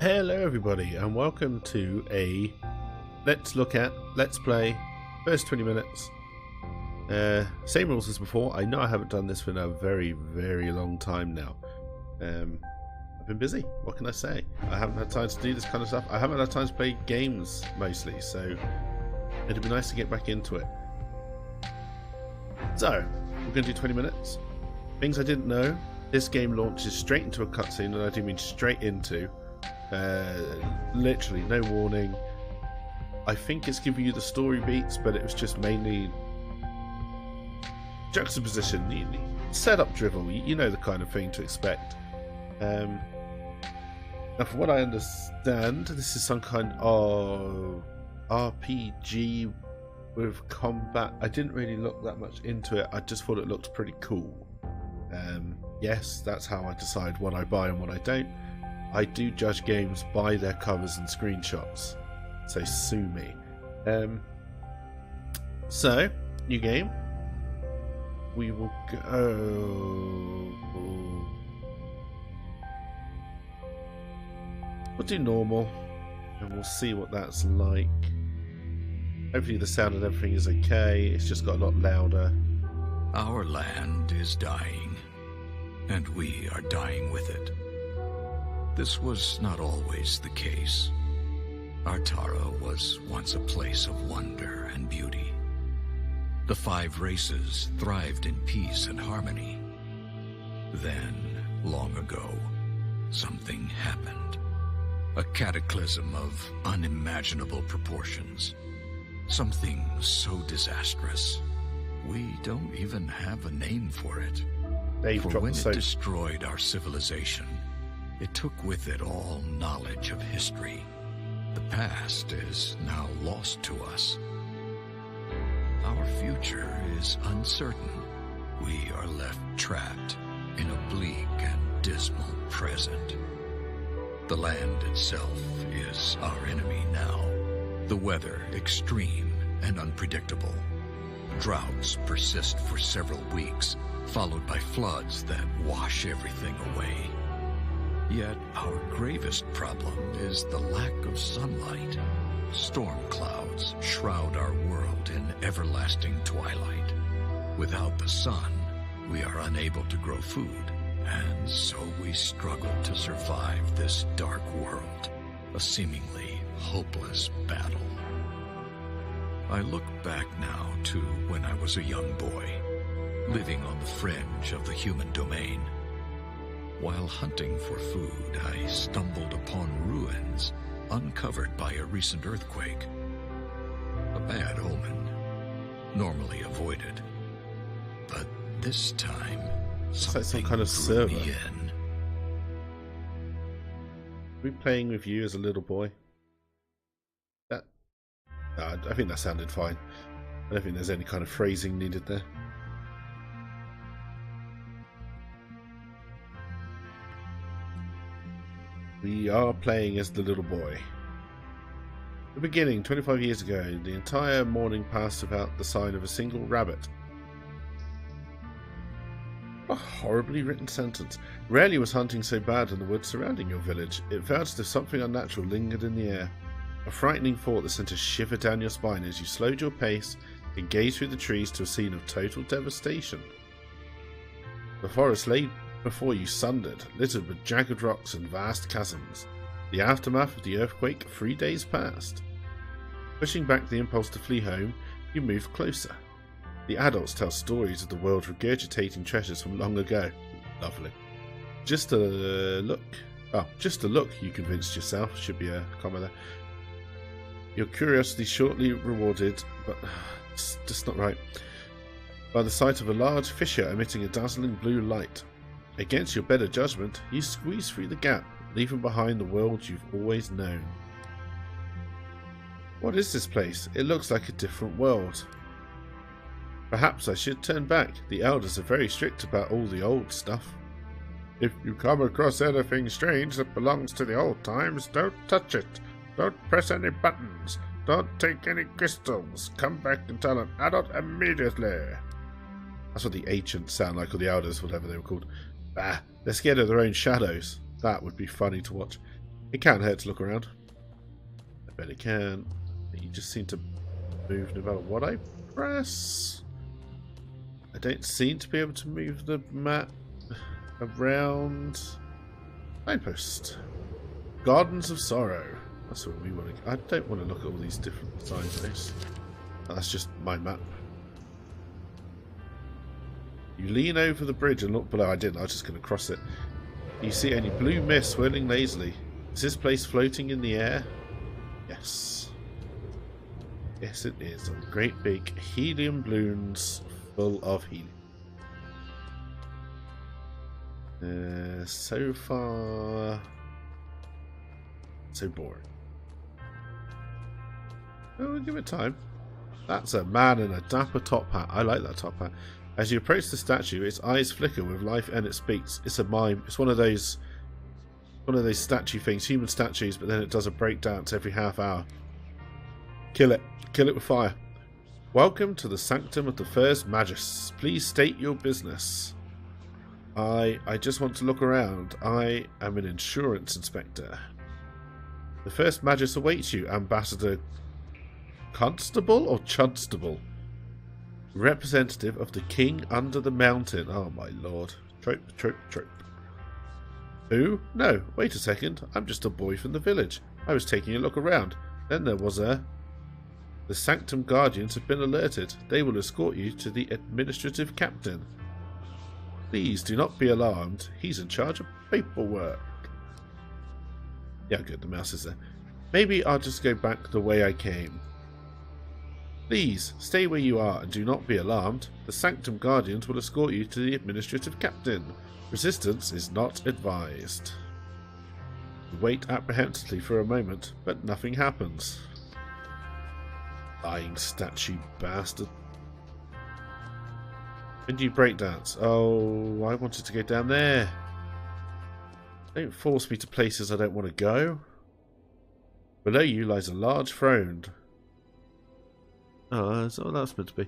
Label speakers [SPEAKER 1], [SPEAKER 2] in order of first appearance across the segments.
[SPEAKER 1] Hello everybody and welcome to a let's play first 20 minutes. Same rules as before. I know I haven't done this for a very long time now. I've been busy, what can I say? I haven't had time to do this kind of stuff. I haven't had time to play games mostly, so it'd be nice to get back into it. So we're going to do 20 minutes. Things I didn't know: this game launches straight into a cutscene, and I do mean straight into. Literally no warning. I think it's giving you the story beats, but it was just mainly juxtaposition, setup drivel, you know the kind of thing to expect. Now from what I understand, this is some kind of RPG with combat. I didn't really look that much into it, I just thought it looked pretty cool. Yes, that's how I decide what I buy and what I don't. I do judge games by their covers and screenshots, so sue me. So, new game. We will go... We'll do normal, and we'll see what that's like. Hopefully the sound and everything is okay, it's just got a lot louder.
[SPEAKER 2] Our land is dying, and we are dying with it. This was not always the case. Artara was once a place of wonder and beauty. The 5 races thrived in peace and harmony. Then, long ago, something happened. A cataclysm of unimaginable proportions. Something so disastrous, we don't even have a name for it. For when it destroyed our civilization, it took with it all knowledge of history. The past is now lost to us. Our future is uncertain. We are left trapped in a bleak and dismal present. The land itself is our enemy now. The weather extreme and unpredictable. Droughts persist for several weeks, followed by floods that wash everything away. Yet our gravest problem is the lack of sunlight. Storm clouds shroud our world in everlasting twilight. Without the sun, we are unable to grow food, and so we struggle to survive this dark world, a seemingly hopeless battle. I look back now to when I was a young boy, living on the fringe of the human domain. While hunting for food, I stumbled upon ruins uncovered by a recent earthquake. A bad omen, normally avoided. But this time,
[SPEAKER 1] it's like some kind of
[SPEAKER 2] drew
[SPEAKER 1] server.
[SPEAKER 2] me in.
[SPEAKER 1] Are we playing with you as a little boy? I think that sounded fine. I don't think there's any kind of phrasing needed there. We are playing as the little boy. The beginning, 25 years ago, the entire morning passed without the sign of a single rabbit. A horribly written sentence. Rarely was hunting so bad in the woods surrounding your village. It felt as if something unnatural lingered in the air. A frightening thought that sent a shiver down your spine as you slowed your pace and gazed through the trees to a scene of total devastation. The forest lay before you sundered, littered with jagged rocks and vast chasms. The aftermath of the earthquake 3 days past. Pushing back the impulse to flee home, you moved closer. The adults tell stories of the world regurgitating treasures from long ago. Lovely. Just a look, you convinced yourself. Should be a comma there. Your curiosity shortly rewarded, but it's just not right, by the sight of a large fissure emitting a dazzling blue light. Against your better judgment, you squeeze through the gap, leaving behind the world you've always known. What is this place? It looks like a different world. Perhaps I should turn back. The elders are very strict about all the old stuff. If you come across anything strange that belongs to the old times, don't touch it. Don't press any buttons. Don't take any crystals. Come back and tell an adult immediately. That's what the ancients sound like, or the elders, whatever they were called. Bah, they're scared of their own shadows. That would be funny to watch. It can't hurt to look around. I bet it can. You just seem to move no matter what I press. I don't seem to be able to move the map around. Signpost. Gardens of Sorrow. That's what we want to. I don't want to look at all these different signposts. That's just my map. You lean over the bridge and look below. I didn't. I was just going to cross it. You see any blue mist swirling lazily. Is this place floating in the air? Yes. Yes, it is. Great big helium balloons full of helium. So far, so boring. Oh, we'll give it time. That's a man in a dapper top hat. I like that top hat. As you approach the statue, its eyes flicker with life and it speaks. It's a mime. It's one of those statue things, human statues, but then it does a breakdance every half hour. Kill it. Kill it with fire. Welcome to the sanctum of the first Magus. Please state your business. I just want to look around. I am an insurance inspector. The first Magus awaits you, Ambassador Constable or Chunstable? Representative of the King under the mountain. Oh my lord. Trope, trope, trope. Who? No, wait a second. I'm just a boy from the village. I was taking a look around. Then there was a... The Sanctum Guardians have been alerted. They will escort you to the administrative captain. Please do not be alarmed. He's in charge of paperwork. Yeah, good. The mouse is there. Maybe I'll just go back the way I came. Please, stay where you are and do not be alarmed. The Sanctum Guardians will escort you to the administrative captain. Resistance is not advised. You wait apprehensively for a moment, but nothing happens. Lying statue bastard. When do you breakdance? Oh, I wanted to go down there. Don't force me to places I don't want to go. Below you lies a large throne. Oh, that's what that's meant to be.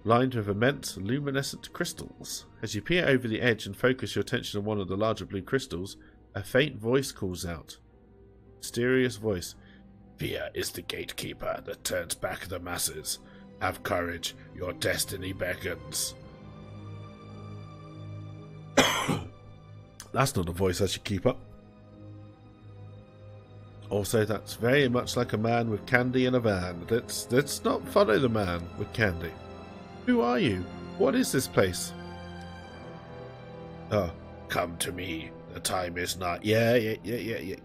[SPEAKER 1] Lined with immense luminescent crystals. As you peer over the edge and focus your attention on one of the larger blue crystals, a faint voice calls out. Mysterious voice. Fear is the gatekeeper that turns back the masses. Have courage, your destiny beckons. That's not a voice I should keep up. Also, that's very much like a man with candy in a van. Let's not follow the man with candy. Who are you? What is this place? Oh, come to me. The time is not. Yeah.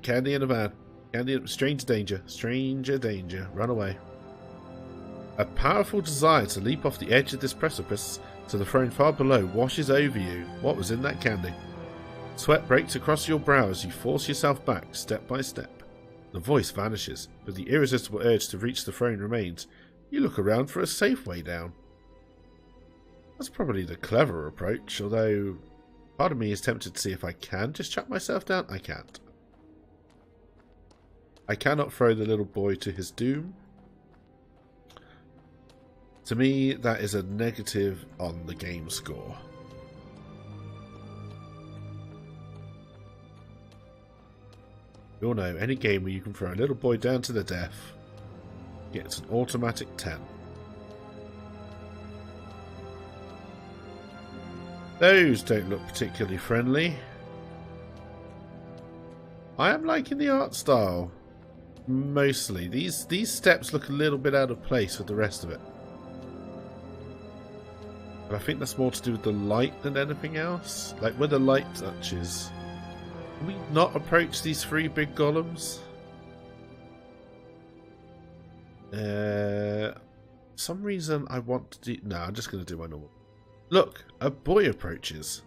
[SPEAKER 1] Candy in a van. Candy. Stranger danger. Stranger danger. Run away. A powerful desire to leap off the edge of this precipice to the throne far below washes over you. What was in that candy? Sweat breaks across your brow as you force yourself back, step by step. The voice vanishes, but the irresistible urge to reach the throne remains. You look around for a safe way down. That's probably the clever approach, although part of me is tempted to see if I can just chuck myself down. I can't. I cannot throw the little boy to his doom. To me, that is a negative on the game score. You all know, any game where you can throw a little boy down to the death gets an automatic 10. Those don't look particularly friendly. I am liking the art style. Mostly. These steps look a little bit out of place with the rest of it. But I think that's more to do with the light than anything else. Like where the light touches. Can we not approach these three big golems? Some reason I want to do... No, I'm just going to do my normal. Look, a boy approaches.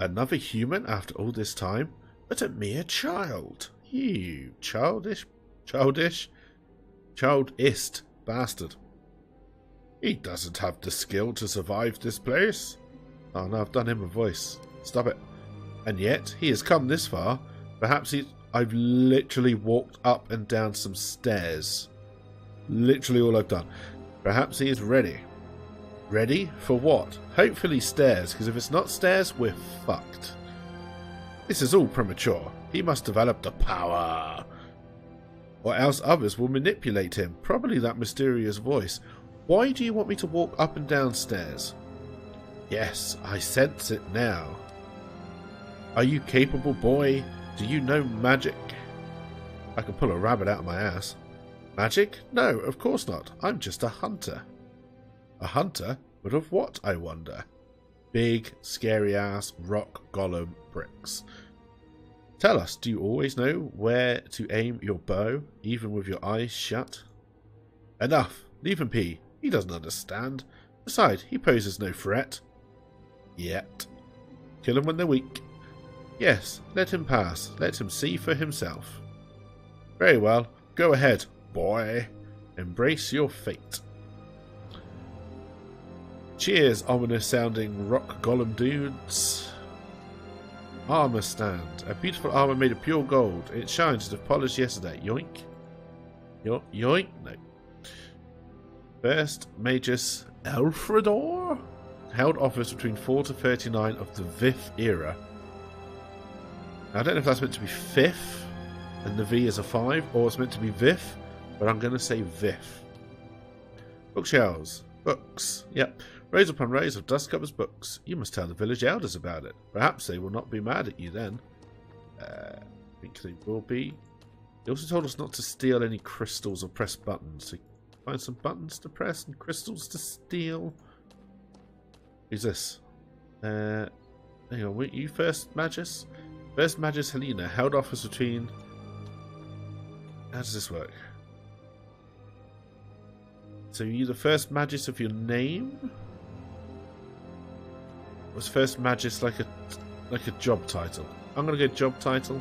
[SPEAKER 1] Another human after all this time, but a mere child. You childish bastard. He doesn't have the skill to survive this place. Oh no, I've done him a voice. Stop it. And yet, he has come this far. Perhaps I've literally walked up and down some stairs. Literally all I've done. Perhaps he is ready. Ready for what? Hopefully stairs, because if it's not stairs, we're fucked. This is all premature. He must develop the power. Or else others will manipulate him. Probably that mysterious voice. Why do you want me to walk up and down stairs? Yes, I sense it now. Are you capable, boy? Do you know magic? I can pull a rabbit out of my ass. Magic? No, of course not. I'm just a hunter. A hunter? But of what, I wonder? Big, scary-ass rock golem bricks. Tell us, do you always know where to aim your bow, even with your eyes shut? Enough. Leave him be. He doesn't understand. Besides, he poses no threat. Yet. Kill him when they're weak. Yes, let him pass. Let him see for himself. Very well. Go ahead, boy. Embrace your fate. Cheers, ominous-sounding rock golem dudes. Armour stand. A beautiful armour made of pure gold. It shines as if polished yesterday. Yoink. Yoink? No. First Magus Alfredor held office between 4 to 39 of the Vith era. Now, I don't know if that's meant to be fifth, and the V is a 5, or it's meant to be Vith, but I'm going to say Vith. Bookshelves. Books. Yep. Rows upon rows of dust covers books. You must tell the village elders about it. Perhaps they will not be mad at you then. I think they will be. They also told us not to steal any crystals or press buttons. So find some buttons to press and crystals to steal. Who's this? Hang on, were you first Magus? First Magus Helena held office between... How does this work? So are you the first Magus of your name? Was first Magus like a job title? I'm gonna go job title.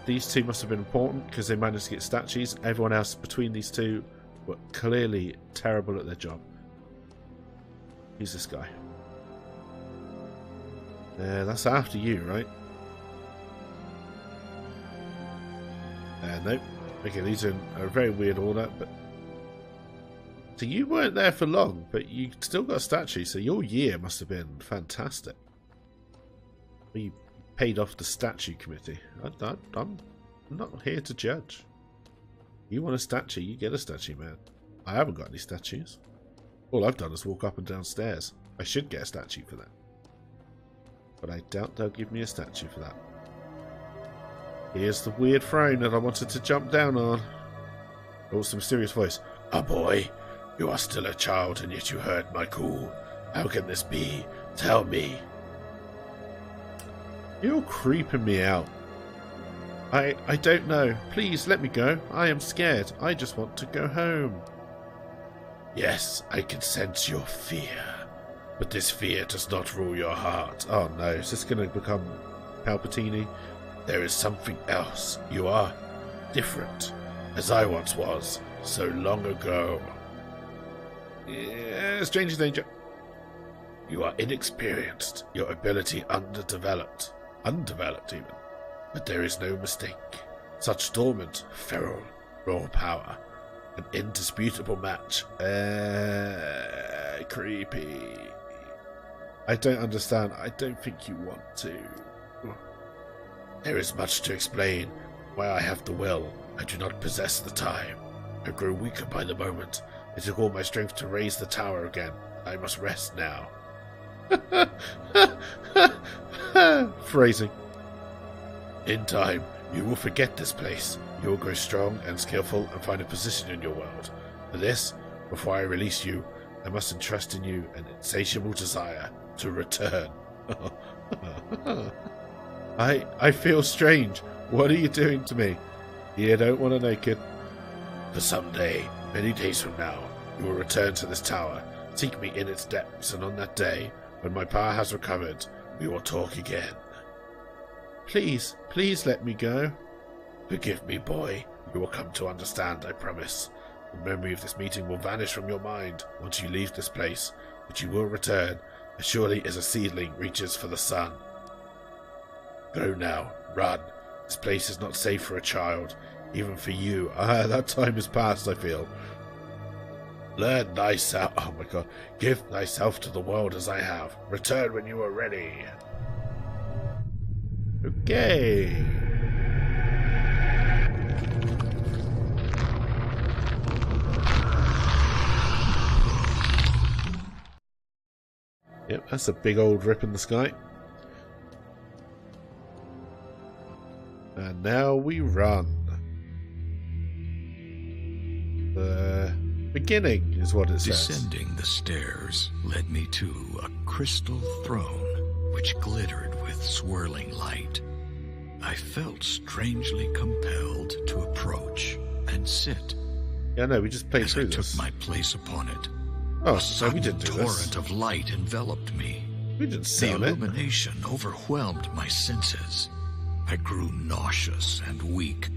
[SPEAKER 1] These two must have been important because they managed to get statues. Everyone else between these two were clearly terrible at their job. Who's this guy? That's after you, right? Nope. Okay, these are in a very weird order, but so you weren't there for long, but you still got a statue, so your year must have been fantastic. You paid off the statue committee. I'm not here to judge. You want a statue, you get a statue, man. I haven't got any statues. All I've done is walk up and down stairs. I should get a statue for that. But I doubt they'll give me a statue for that. Here's the weird throne that I wanted to jump down on. Oh, some mysterious voice. A boy. You are still a child, and yet you heard my call. How can this be? Tell me. You're creeping me out. I don't know. Please, let me go. I am scared. I just want to go home. Yes, I can sense your fear. But this fear does not rule your heart. Oh no, is this going to become Palpatine? There is something else. You are different, as I once was, so long ago. Yeah, stranger danger. You are inexperienced, your ability underdeveloped. Undeveloped even. But there is no mistake. Such dormant, feral, raw power. An indisputable match. Creepy. I don't understand. I don't think you want to. There is much to explain. Why I have the will, I do not possess the time. I grow weaker by the moment. It took all my strength to raise the tower again. I must rest now. Phrasing. In time, you will forget this place. You will grow strong and skillful and find a position in your world. For this, before I release you, I must entrust in you an insatiable desire to return. I feel strange. What are you doing to me? You don't want to know, kid. For some day, many days from now, you will return to this tower, seek me in its depths, and on that day, when my power has recovered, we will talk again. Please, please let me go. Forgive me, boy. You will come to understand, I promise. The memory of this meeting will vanish from your mind once you leave this place, but you will return, as surely as a seedling reaches for the sun. Go now, run. This place is not safe for a child, even for you. That time has passed, I feel. Learn thyself. Oh my god. Give thyself to the world as I have. Return when you are ready. Okay. Yep, that's a big old rip in the sky. And now we run. The beginning is what it says.
[SPEAKER 2] Descending the stairs led me to a crystal throne which glittered with swirling light. I felt strangely compelled to approach and sit.
[SPEAKER 1] Yeah, no, we just played
[SPEAKER 2] as
[SPEAKER 1] through
[SPEAKER 2] I
[SPEAKER 1] this.
[SPEAKER 2] took my place upon it.
[SPEAKER 1] Oh,
[SPEAKER 2] A
[SPEAKER 1] so we didn't do
[SPEAKER 2] torrent
[SPEAKER 1] this.
[SPEAKER 2] of light enveloped me.
[SPEAKER 1] We didn't
[SPEAKER 2] The
[SPEAKER 1] sit on it.
[SPEAKER 2] illumination overwhelmed my senses. I grew nauseous and weak,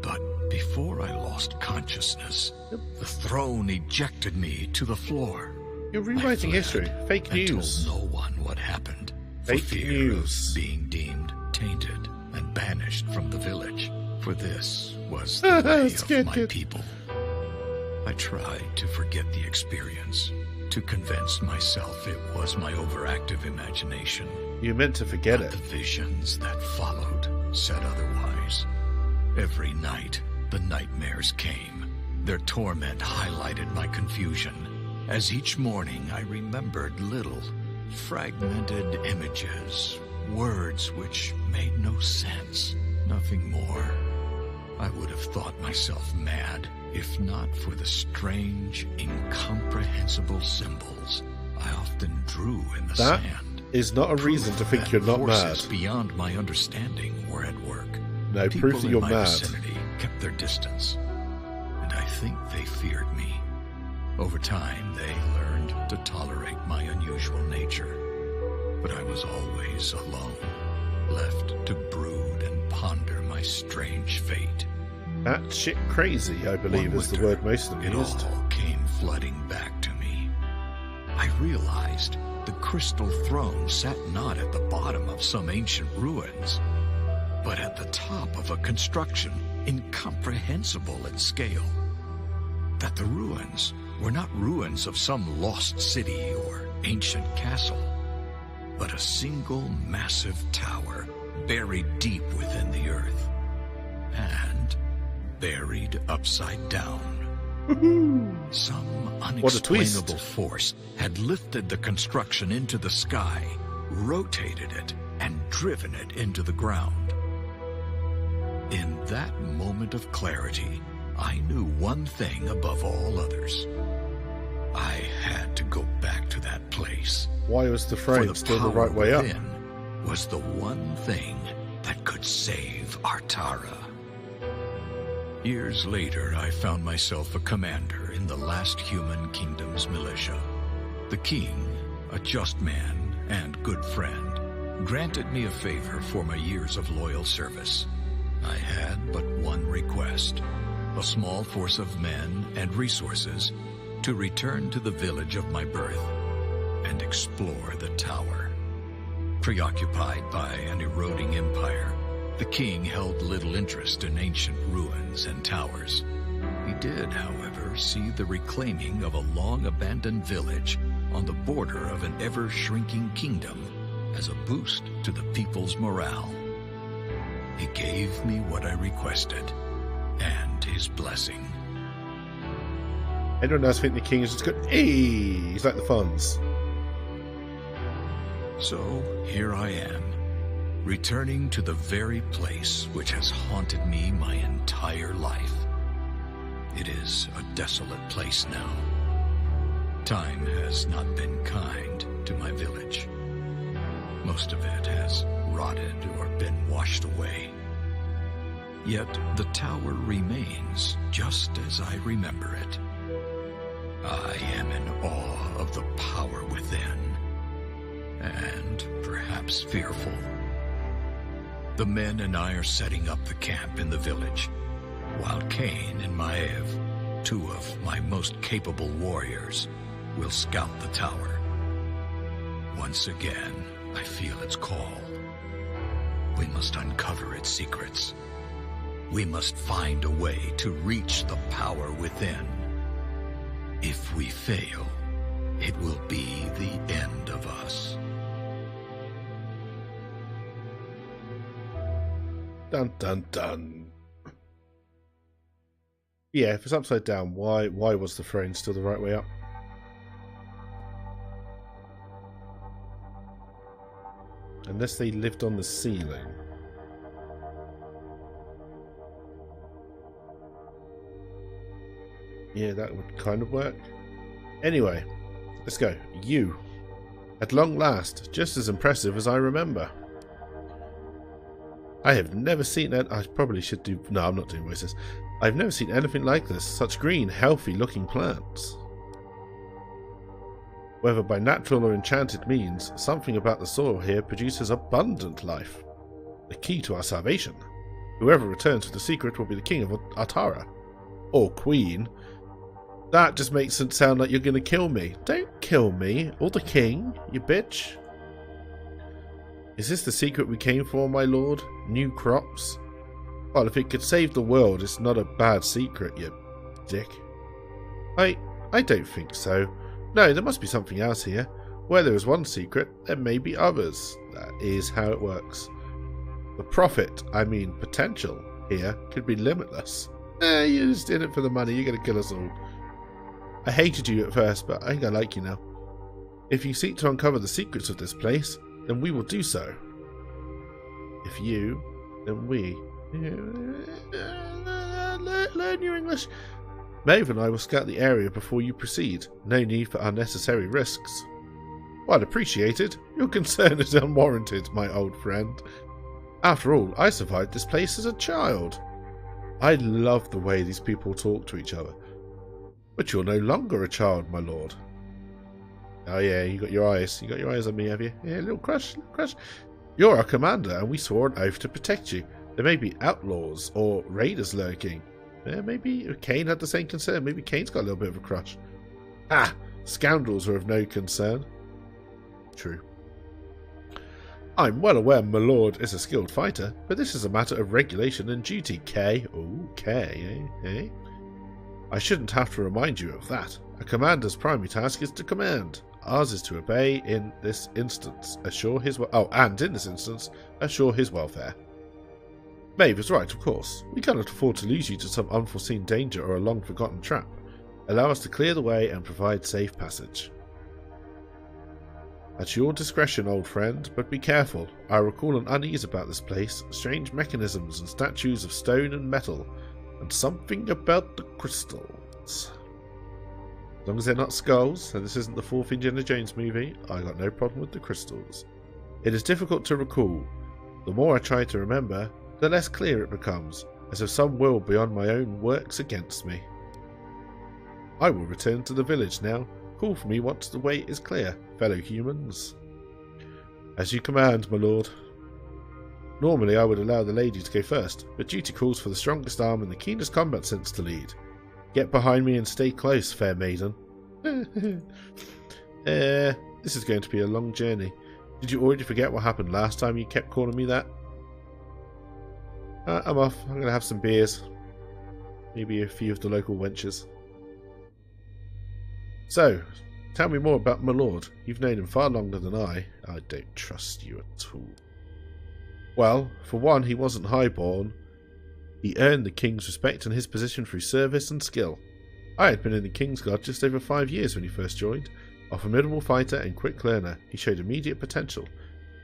[SPEAKER 2] but before I lost consciousness, the throne ejected me to the floor.
[SPEAKER 1] You're rewriting
[SPEAKER 2] I
[SPEAKER 1] history.
[SPEAKER 2] fled
[SPEAKER 1] Fake
[SPEAKER 2] and
[SPEAKER 1] news.
[SPEAKER 2] told no one what happened, for
[SPEAKER 1] Fake
[SPEAKER 2] fear
[SPEAKER 1] news.
[SPEAKER 2] of being deemed tainted and banished from the village. For this was the way
[SPEAKER 1] It's
[SPEAKER 2] of
[SPEAKER 1] good,
[SPEAKER 2] my
[SPEAKER 1] good.
[SPEAKER 2] people. I tried to forget the experience, to convince myself it was my overactive imagination.
[SPEAKER 1] You meant to forget
[SPEAKER 2] But
[SPEAKER 1] it.
[SPEAKER 2] the visions that followed said otherwise. Every night, the nightmares came. Their torment highlighted my confusion, as each morning I remembered little, fragmented images, words which made no sense, nothing more. I would have thought myself mad, if not for the strange, incomprehensible symbols I often drew in the
[SPEAKER 1] That
[SPEAKER 2] sand.
[SPEAKER 1] is not a reason to think
[SPEAKER 2] That
[SPEAKER 1] you're not mad.
[SPEAKER 2] forces beyond my understanding were at work.
[SPEAKER 1] No,
[SPEAKER 2] People
[SPEAKER 1] proof that
[SPEAKER 2] in
[SPEAKER 1] you're
[SPEAKER 2] my
[SPEAKER 1] mad.
[SPEAKER 2] vicinity kept their distance, and I think they feared me. Over time, they learned to tolerate my unusual nature, but I was always alone, left to brood and ponder my strange fate.
[SPEAKER 1] That shit crazy, I believe,
[SPEAKER 2] One
[SPEAKER 1] is the
[SPEAKER 2] winter,
[SPEAKER 1] word most of them
[SPEAKER 2] it
[SPEAKER 1] used.
[SPEAKER 2] all came flooding back to me. I realized the crystal throne sat not at the bottom of some ancient ruins, but at the top of a construction incomprehensible in scale. That the ruins were not ruins of some lost city or ancient castle, but a single massive tower buried deep within the earth, and buried upside down. Some
[SPEAKER 1] What a twist.
[SPEAKER 2] unexplainable force had lifted the construction into the sky, rotated it, and driven it into the ground. In that moment of clarity, I knew one thing above all others. I had to go back to that place.
[SPEAKER 1] Why was the
[SPEAKER 2] For
[SPEAKER 1] frame
[SPEAKER 2] the
[SPEAKER 1] still the
[SPEAKER 2] power
[SPEAKER 1] right way up?
[SPEAKER 2] within was the one thing that could save Artara. Years later, I found myself a commander in the last human kingdom's militia. The king, a just man and good friend, granted me a favor for my years of loyal service. I had but one request: a small force of men and resources to return to the village of my birth and explore the tower. Preoccupied by an eroding empire, the king held little interest in ancient ruins and towers. He did, however, see the reclaiming of a long-abandoned village on the border of an ever-shrinking kingdom as a boost to the people's morale. He gave me what I requested, and his blessing.
[SPEAKER 1] Anyone else think the king is just good? Hey, he's like the Fonz.
[SPEAKER 2] So here I am, returning to the very place which has haunted me my entire life. It is a desolate place now. Time has not been kind to my village. Most of it has rotted or been washed away. Yet the tower remains just as I remember it. I am in awe of the power within, and perhaps fearful. The men and I are setting up the camp in the village, while Cain and Maev, two of my most capable warriors, will scout the tower. Once again, I feel its call. We must uncover its secrets. We must find a way to reach the power within. If we fail, it will be the end of us.
[SPEAKER 1] Dun dun dun. Yeah, if it's upside down, why was the throne still the right way up? Unless they lived on the ceiling. Yeah, that would kind of work. Anyway, let's go. You. At long last, just as impressive as I remember. I have never seen it. I probably should do... No, I'm not doing voices. I've never seen anything like this. Such green, healthy-looking plants. Whether by natural or enchanted means, something about the soil here produces abundant life. The key to our salvation. Whoever returns with the secret will be the king of Atara. Or queen. That just makes it sound like you're going to kill me. Don't kill me. Or the king, you bitch. Is this the secret we came for, my lord? New crops? Well, if it could save the world, it's not a bad secret, you dick. I don't think so. No, there must be something else here. Where there is one secret, there may be others. That is how it works. The profit, potential, here could be limitless. You're just in it for the money. You're going to kill us all. I hated you at first, but I think I like you now. If you seek to uncover the secrets of this place, then we will do so. If you, then we. Learn your English. Maeve and I will scout the area before you proceed. No need for unnecessary risks. Well appreciated. Your concern is unwarranted, my old friend. After all, I survived this place as a child. I love the way these people talk to each other. But you're no longer a child, my lord. Oh yeah, you got your eyes. You got your eyes on me, have you? Yeah, little crush, little crush. You're our commander, and we swore an oath to protect you. There may be outlaws or raiders lurking. Maybe Kane had the same concern. Maybe Kane's got a little bit of a crush. Ah, scoundrels are of no concern. True. I'm well aware my lord is a skilled fighter, but this is a matter of regulation and duty, Kay. Oh, Kay, eh? I shouldn't have to remind you of that. A commander's primary task is to command. Ours is to obey in this instance, assure his welfare. Maeve is right, of course. We cannot afford to lose you to some unforeseen danger or a long-forgotten trap. Allow us to clear the way and provide safe passage. At your discretion, old friend, but be careful. I recall an unease about this place, strange mechanisms and statues of stone and metal, and something about the crystals. As long as they're not skulls, and this isn't the fourth Indiana Jones movie, I got no problem with the crystals. It is difficult to recall. The more I try to remember, the less clear it becomes, as if some will beyond my own works against me. I will return to the village now. Call for me once the way is clear, fellow humans. As you command, my lord. Normally I would allow the lady to go first, but duty calls for the strongest arm and the keenest combat sense to lead. Get behind me and stay close, fair maiden. This is going to be a long journey. Did you already forget what happened last time you kept calling me that? I'm off. I'm going to have some beers. Maybe a few of the local wenches. So, tell me more about my lord. You've known him far longer than I. I don't trust you at all. Well, for one, he wasn't highborn. He earned the king's respect and his position through service and skill. I had been in the King's Guard just over 5 years when he first joined. A formidable fighter and quick learner, he showed immediate potential.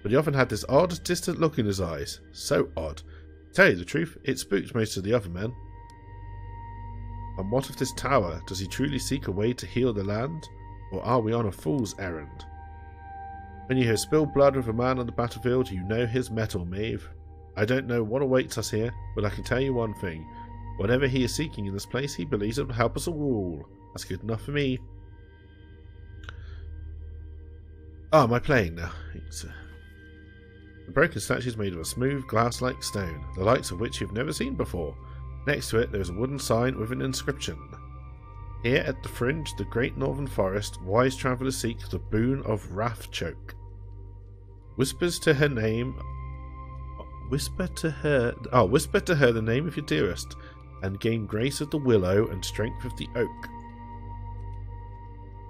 [SPEAKER 1] But he often had this odd, distant look in his eyes. So odd. To tell you the truth, it spooked most of the other men. And what of this tower? Does he truly seek a way to heal the land? Or are we on a fool's errand? When you hear spilled blood of a man on the battlefield, you know his mettle, Maeve. I don't know what awaits us here, but I can tell you one thing. Whatever he is seeking in this place, he believes it will help us all. That's good enough for me. Oh, am I playing now? The broken statue is made of a smooth, glass-like stone, the likes of which you've never seen before. Next to it there is a wooden sign with an inscription. Here at the fringe of the great northern forest, wise travellers seek the boon of Wrathchoke. Whisper to her the name of your dearest, and gain grace of the willow and strength of the oak.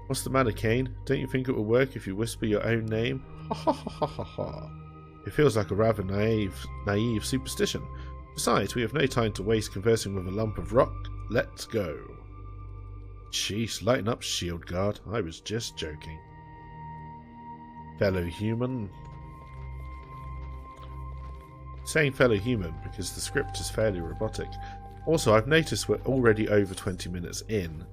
[SPEAKER 1] What's the matter, Kane? Don't you think it will work if you whisper your own name? Ha ha ha ha ha ha. It feels like a rather naive superstition, Besides, we have no time to waste conversing with a lump of rock. Let's go. Sheesh, lighten up, shield guard. I was just joking. Fellow human. Saying fellow human because the script is fairly robotic. Also, I've noticed we're already over 20 minutes in.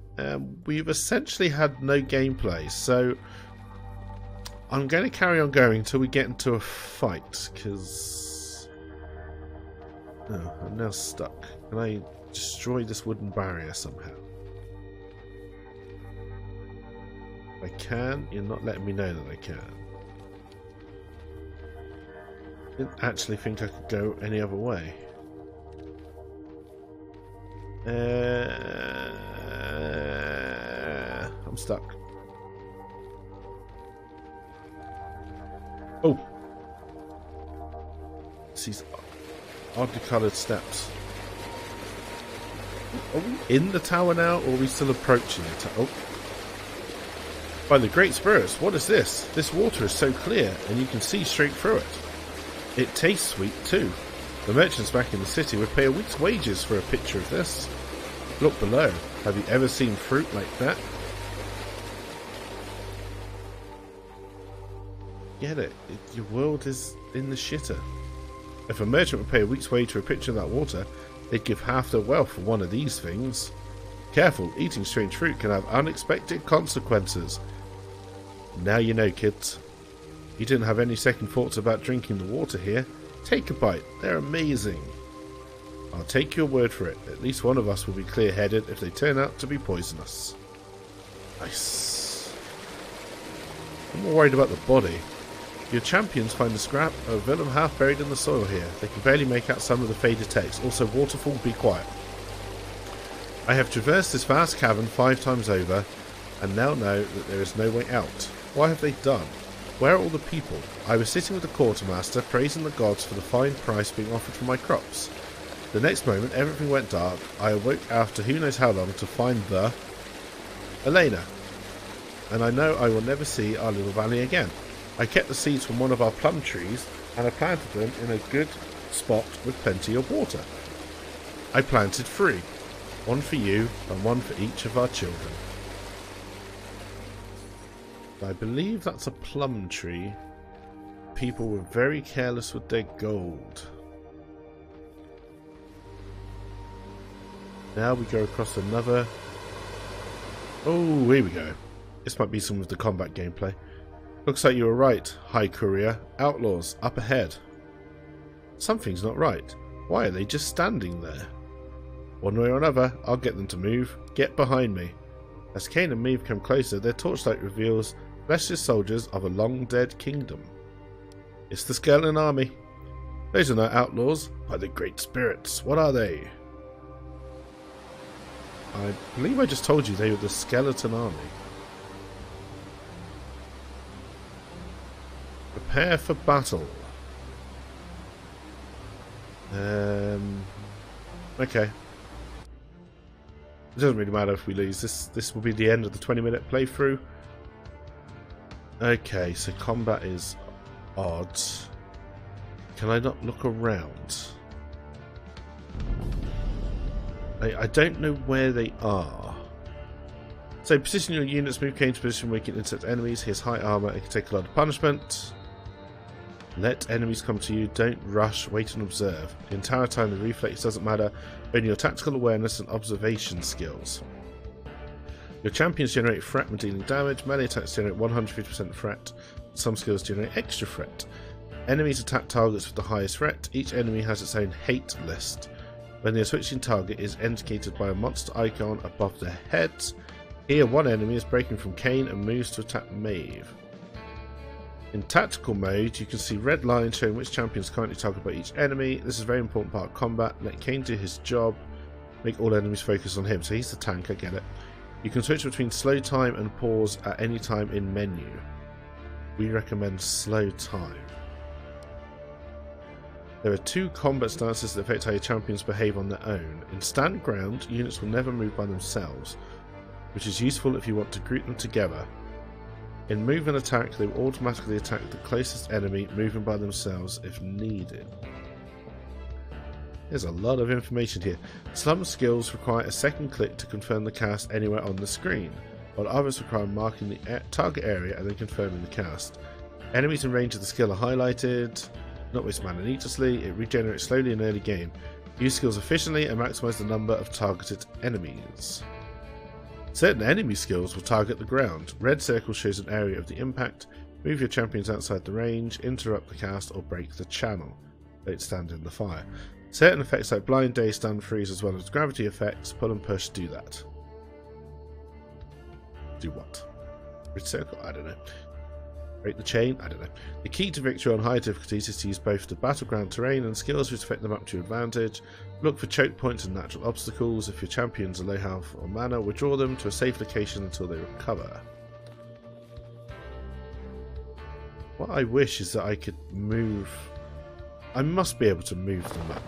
[SPEAKER 1] We've essentially had no gameplay, so I'm going to carry on going until we get into a fight, because I'm now stuck. Can I destroy this wooden barrier somehow? I can. You're not letting me know that I can. Didn't actually think I could go any other way. I'm stuck. Oh! It's these oddly coloured steps. Are we in the tower now, or are we still approaching it? Oh! By the Great Spirits, what is this? This water is so clear, and you can see straight through it. It tastes sweet too. The merchants back in the city would pay a week's wages for a picture of this. Look below. Have you ever seen fruit like that? Get it? Your world is in the shitter. If a merchant would pay a week's wage for a picture of that water, they'd give half their wealth for one of these things. Careful, eating strange fruit can have unexpected consequences. Now you know, kids. You didn't have any second thoughts about drinking the water here. Take a bite. They're amazing. I'll take your word for it. At least one of us will be clear-headed if they turn out to be poisonous. Nice. I'm more worried about the body. Your champions find a scrap of a villain half buried in the soil here. They can barely make out some of the faded text. Also, waterfall, be quiet. I have traversed this vast cavern 5 times over, and now know that there is no way out. Why have they done? Where are all the people? I was sitting with the quartermaster, praising the gods for the fine price being offered for my crops. The next moment, everything went dark. I awoke after who knows how long to find the... Elena. And I know I will never see our little valley again. I kept the seeds from one of our plum trees, and I planted them in a good spot with plenty of water. I planted 3. 1 for you, and 1 for each of our children. I believe that's a plum tree. People were very careless with their gold. Now we go across another... Oh, here we go. This might be some of the combat gameplay. Looks like you were right, High Courier. Outlaws, up ahead. Something's not right. Why are they just standing there? One way or another, I'll get them to move. Get behind me. As Kane and Meave come closer, their torchlight reveals fleshless soldiers of a long-dead kingdom. It's the skeleton army. Those are not outlaws, by the Great Spirits. What are they? I believe I just told you they were the skeleton army. Prepare for battle. Okay. It doesn't really matter if we lose. This will be the end of the 20-minute playthrough. Okay, so combat is odd. Can I not look around? I don't know where they are. So position your units, move Kane to position where you can intercept enemies. He has high armor, it can take a lot of punishment. Let enemies come to you, don't rush, wait and observe. The entire time the reflex doesn't matter, only your tactical awareness and observation skills. Your champions generate threat when dealing damage, melee attacks generate 150% threat, some skills generate extra threat. Enemies attack targets with the highest threat, each enemy has its own hate list. When their switching target is indicated by a monster icon above their heads. Here one enemy is breaking from Kane and moves to attack Maeve. In tactical mode, you can see red lines showing which champions currently targeted by each enemy. This is a very important part of combat. Let Kane do his job. Make all enemies focus on him. So he's the tank, I get it. You can switch between slow time and pause at any time in menu. We recommend slow time. There are 2 combat stances that affect how your champions behave on their own. In stand ground, units will never move by themselves, which is useful if you want to group them together. In move and attack, they will automatically attack the closest enemy, moving by themselves if needed. There's a lot of information here. Some skills require a second click to confirm the cast anywhere on the screen, while others require marking the target area and then confirming the cast. Enemies in range of the skill are highlighted. Not waste mana needlessly, it regenerates slowly in early game. Use skills efficiently and maximise the number of targeted enemies. Certain enemy skills will target the ground. Red circle shows an area of the impact. Move your champions outside the range, interrupt the cast or break the channel. Don't stand in the fire. Certain effects like blind, day, stun, freeze as well as gravity effects, pull and push do that. Do what? Red circle? I don't know. Break the chain? I don't know. The key to victory on high difficulties is to use both the battleground terrain and skills which affect them up to your advantage. Look for choke points and natural obstacles. If your champions are low health or mana, withdraw them to a safe location until they recover. What I wish is that I could move... I must be able to move the map.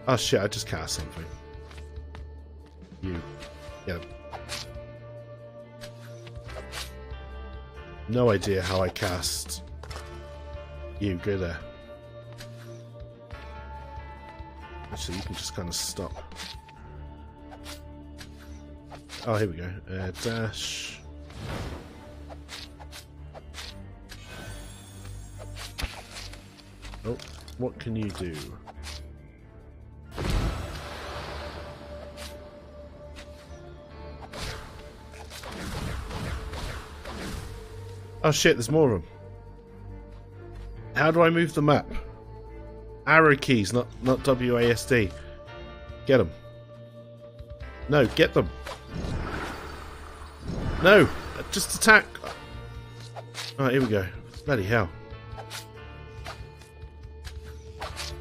[SPEAKER 1] Oh shit, I just cast something. You. Get him. No idea how I cast. You, go there. Actually, you can just kind of stop. Oh, here we go. Dash. Oh, what can you do? Oh shit, there's more of them. How do I move the map? Arrow keys, not WASD. Get them. No, get them. No, just attack. Alright, here we go. Bloody hell.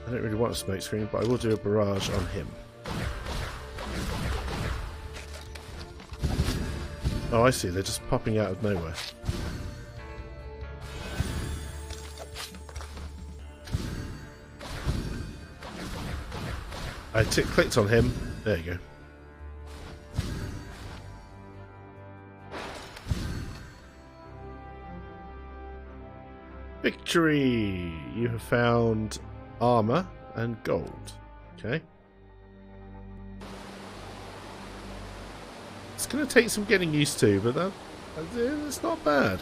[SPEAKER 1] I don't really want a smoke screen, but I will do a barrage on him. Oh, I see. They're just popping out of nowhere. I clicked on him. There you go. Victory! You have found armor and gold. Okay. It's going to take some getting used to, but it's not bad.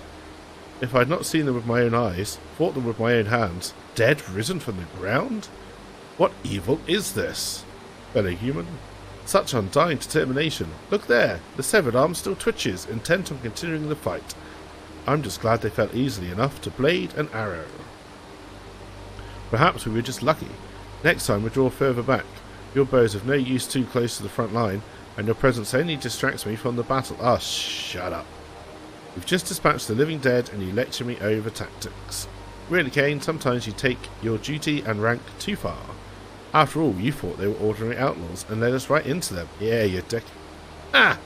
[SPEAKER 1] If I'd not seen them with my own eyes, fought them with my own hands, dead risen from the ground? What evil is this? Fellow human? Such undying determination. Look there! The severed arm still twitches, intent on continuing the fight. I'm just glad they fell easily enough to blade and arrow. Perhaps we were just lucky. Next time we draw further back. Your bows of no use too close to the front line, and your presence only distracts me from the battle. Ah, shut up. We've just dispatched the living dead and you lecture me over tactics. Really, Kane, sometimes you take your duty and rank too far. After all, you thought they were ordinary outlaws and led us right into them. Yeah, you dick. Ah!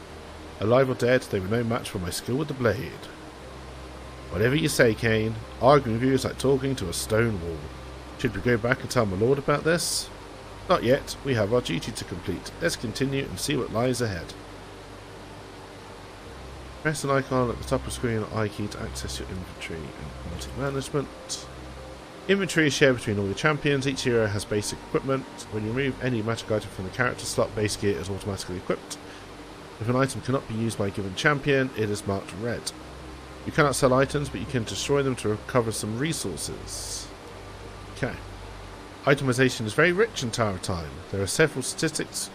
[SPEAKER 1] Alive or dead, they were no match for my skill with the blade. Whatever you say, Kane. Arguing with you is like talking to a stone wall. Should we go back and tell my lord about this? Not yet. We have our duty to complete. Let's continue and see what lies ahead. Press an icon at the top of the screen or I key to access your inventory and quality management. Inventory is shared between all the champions. Each hero has basic equipment. When you remove any magic item from the character slot, base gear is automatically equipped. If an item cannot be used by a given champion, it is marked red. You cannot sell items, but you can destroy them to recover some resources. Okay. Itemization is very rich in Tower of Time. There are several statistics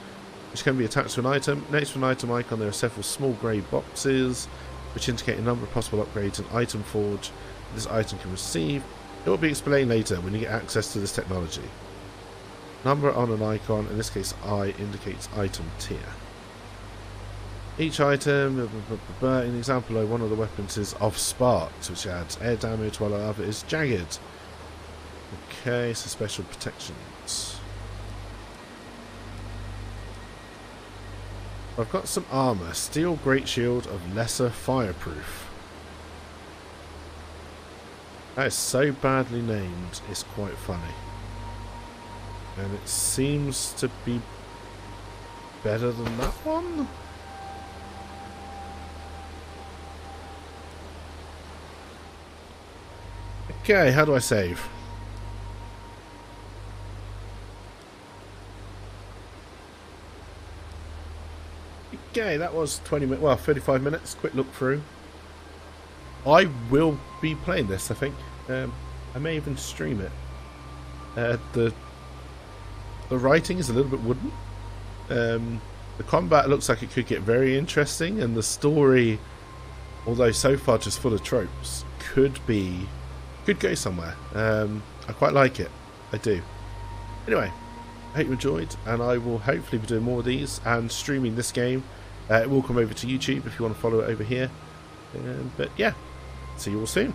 [SPEAKER 1] which can be attached to an item. Next to an item icon there are several small grey boxes which indicate a number of possible upgrades an item forge this item can receive. It will be explained later when you get access to this technology. Number on an icon, in this case I, indicates item tier. Each item, in example one of the weapons is of sparks, which adds air damage, while the other is jagged. Okay, so special protections. I've got some armour. Steel Great Shield of Lesser Fireproof. That is so badly named, it's quite funny. And it seems to be better than that one? Okay, how do I save? Okay, that was 20 minutes, well, 35 minutes, quick look through. I will be playing this, I think. I may even stream it. The writing is a little bit wooden. The combat looks like it could get very interesting, and the story, although so far just full of tropes, could go somewhere. I quite like it. I do. Anyway, I hope you enjoyed, and I will hopefully be doing more of these and streaming this game. It will come over to YouTube if you want to follow it over here. But yeah, see you all soon.